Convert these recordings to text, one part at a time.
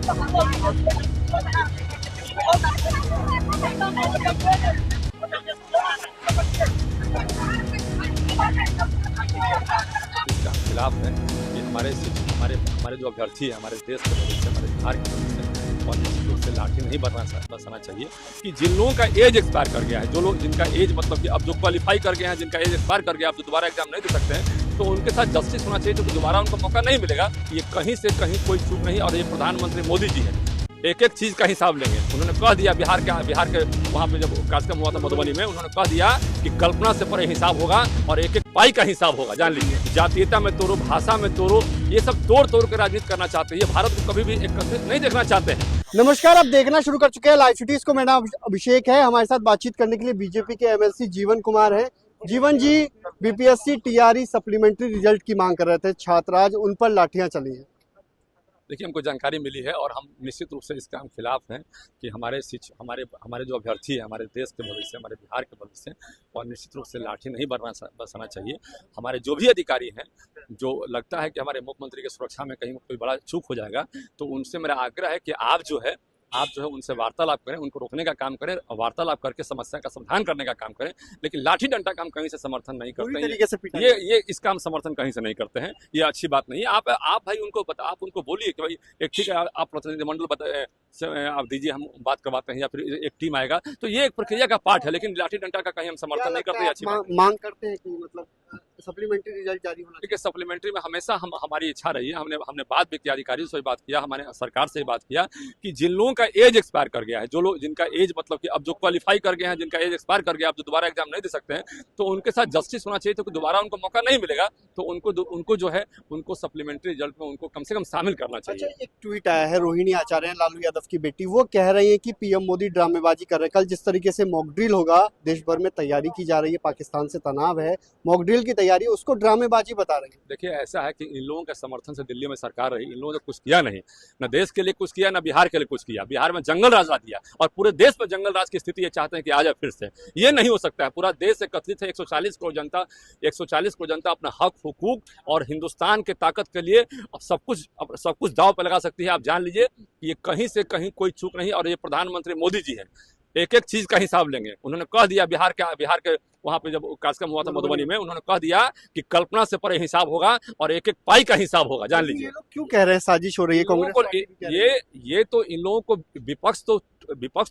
इसका हम खिलाफ है कि हमारे हमारे जो अभ्यर्थी है, हमारे देश के भविष्य, हमारे बिहार के भविष्य और निश्चित रूप से लाठी नहीं बरसाना चाहिए कि जिन लोगों का एज एक्सपायर कर गया है, जो लोग जिनका एज मतलब कि अब जो क्वालिफाई कर गए हैं, जिनका एज एक्सपायर कर गया, अब जो दोबारा एग्जाम नहीं दे सकते हैं, तो उनके साथ जस्टिस होना चाहिए, तो दोबारा उनको मौका नहीं मिलेगा। ये कहीं से कहीं कोई चूक नहीं। और ये प्रधानमंत्री मोदी जी है, एक एक चीज का हिसाब लेंगे। उन्होंने कह दिया बिहार के वहाँ पे जब कार्यक्रम हुआ था मधुबनी में, उन्होंने कह दिया कि कल्पना से परे हिसाब होगा और एक एक पाई का हिसाब होगा। जान लीजिए, जातीयता में तोड़ो, भाषा में तोड़ो, ये सब तोड़ के राजनीति करना चाहते हैं। ये भारत को कभी भी एकत्रित नहीं देखना चाहते हैं। नमस्कार, आप देखना शुरू कर चुके हैं लाइव सिटीज को। मेरा नाम अभिषेक है। हमारे साथ बातचीत करने के लिए बीजेपी के एमएलसी जीवन कुमार है। जीवन जी, बीपीएससी टीआरई सप्लीमेंट्री रिजल्ट की मांग कर रहे थे छात्र, आज उन पर लाठियां चली हैं। देखिए, हमको जानकारी मिली है और हम निश्चित रूप से इसका हम खिलाफ हैं कि हमारे जो अभ्यर्थी है, हमारे देश के भविष्य, हमारे बिहार के भविष्य और निश्चित रूप से लाठी नहीं बरसाना चाहिए। हमारे जो भी अधिकारी हैं, जो लगता है कि हमारे मुख्यमंत्री की सुरक्षा में कहीं कोई बड़ा चूक हो जाएगा, तो उनसे मेरा आग्रह है कि आप जो है उनसे वार्तालाप करें, उनको रोकने का काम करें, वार्तालाप करके समस्या का समाधान करने का काम करें। लेकिन लाठी डंडा का हम कहीं से समर्थन नहीं करते हैं। ये इसका हम समर्थन कहीं से नहीं करते हैं। ये अच्छी बात नहीं है। आप भाई आप उनको बोलिए कि भाई एक ठीक है, आप प्रतिनिधिमंडल आप दीजिए, हम बात करवाते हैं, या फिर एक टीम आएगा, तो ये एक प्रक्रिया का पार्ट है। लेकिन लाठी डंडा का कहीं हम समर्थन नहीं करते। अच्छी मांग करते हैं कि मतलब सप्लीमेंट्री रिजल्ट जारी होना। देखिए, सप्लीमेंट्री में हमेशा हमारी इच्छा रही है। हमने बात भी किया, अधिकारियों से भी बात किया, हमारे सरकार से भी बात किया कि जिन लोगों का एज एक्सपायर कर गया है, जो लोग जिनका एज मतलब कि अब जो क्वालिफाई कर गए हैं, जिनका एज एक्सपायर कर गया, अब जो दोबारा एग्जाम नहीं दे सकते हैं, तो उनके साथ जस्टिस होना चाहिए, तो दोबारा उनको मौका नहीं मिलेगा। तो उनको जो है उनको सप्लीमेंट्री रिजल्ट में उनको कम से कम शामिल करना चाहिए। अच्छा, एक ट्वीट आया है, रोहिणी आचार्य, लालू यादव की बेटी, वो कह रही है कि पीएम मोदी ड्रामेबाजी कर रहे हैं। कल जिस तरीके से मॉक ड्रिल होगा, देश भर में तैयारी की जा रही है, पाकिस्तान से तनाव है, मॉक ड्रिल की तैयारी, उसको ड्रामेबाजी बता रहे हैं। देखिए, ऐसा है कि इन लोगों के समर्थन से दिल्ली में सरकार रही। इन लोगों ने कुछ किया नहीं, न देश के लिए कुछ किया, न बिहार के लिए कुछ किया। बिहार में जंगल राज ला दिया और पूरे देश में जंगल राज की स्थिति ये चाहते हैं कि आ जाए फिर से। ये नहीं हो सकता है। पूरा देश एकत्रित है, 140 करोड़ जनता अपना हक, हुकूक और हिंदुस्तान के ताकत के लिए सब कुछ दांव पर लगा सकती है। आप जान लीजिए, ये कहीं से कहीं कोई चूक नहीं। और ये प्रधानमंत्री मोदी जी है, एक एक चीज का हिसाब लेंगे। उन्होंने कह दिया बिहार के वहाँ पे जब कार्यक्रम हुआ था मधुबनी में, उन्होंने कह दिया कि कल्पना से परे हिसाब होगा और एक एक पाई का हिसाब होगा। जान लीजिए, ये लोग क्यों कह रहे हैं साजिश हो रही है कांग्रेस? ये तो इन लोगों को विपक्ष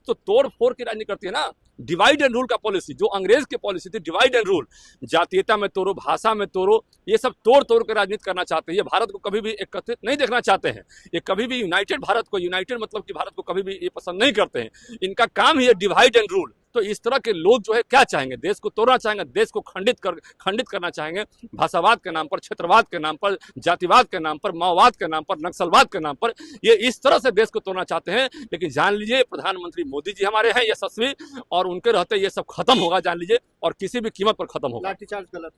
तो तोड़ फोड़ की राजनीति करती है ना। डिवाइड एंड रूल का पॉलिसी, जो अंग्रेज की पॉलिसी थी, डिवाइड एंड रूल, जातीयता में तोड़ो, भाषा में तोड़ो, ये सब तोड़ के राजनीति करना चाहते हैं। ये भारत को कभी भी एकत्रित नहीं देखना चाहते हैं। ये कभी भी यूनाइटेड मतलब कि भारत को कभी भी ये पसंद नहीं करते हैं। इनका काम ही है डिवाइड एंड रूल। तो इस तरह के लोग जो है क्या चाहेंगे? देश को तोड़ना चाहेंगे, देश को खंडित करना चाहेंगे, भाषावाद के नाम पर, क्षेत्रवाद के नाम पर, जातिवाद के नाम पर, माओवाद के नाम पर, नक्सलवाद के नाम पर, ये इस तरह से देश को तोड़ना चाहते हैं। लेकिन जान लीजिए, प्रधानमंत्री मोदी जी हमारे हैं यशस्वी, और उनके रहते ये सब खत्म होगा। जान लीजिए, और किसी भी कीमत पर खत्म होगा। लाठीचार्ज गलत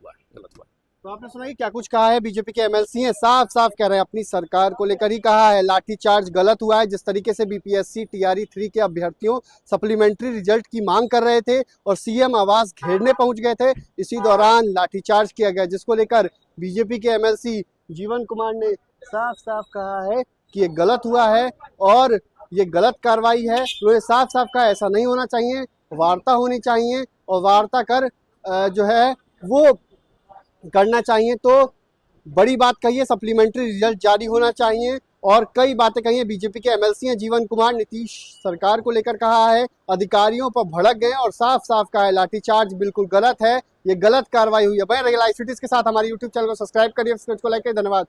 हुआ है। तो आपने सुना कि क्या कुछ कहा है बीजेपी के एमएलसी हैं, साफ कह रहे हैं, अपनी सरकार को लेकर ही कहा है, लाठीचार्ज गलत हुआ है। जिस तरीके से बीपीएससी टीआरई 3 के अभ्यर्थियों सप्लीमेंट्री रिजल्ट की मांग कर रहे थे और सीएम आवास घेरने पहुंच गए थे, इसी दौरान लाठीचार्ज किया गया, जिसको लेकर बीजेपी के एमएलसी जीवन कुमार ने साफ कहा है कि ये गलत हुआ है और ये गलत कार्रवाई है। उन्होंने साफ कहा ऐसा नहीं होना चाहिए, वार्ता होनी चाहिए और वार्ता कर जो है वो करना चाहिए। तो बड़ी बात कही है, सप्लीमेंट्री रिजल्ट जारी होना चाहिए और कई बातें कही है। बीजेपी के एमएलसी हैं जीवन कुमार, नीतीश सरकार को लेकर कहा है, अधिकारियों पर भड़क गए और साफ कहा है लाठीचार्ज बिल्कुल गलत है, ये गलत कार्रवाई हुई है। बने रहिए लाइव सिटीज के साथ, हमारे यूट्यूब चैनल को सब्सक्राइब करिए, को लाइक करिए। धन्यवाद।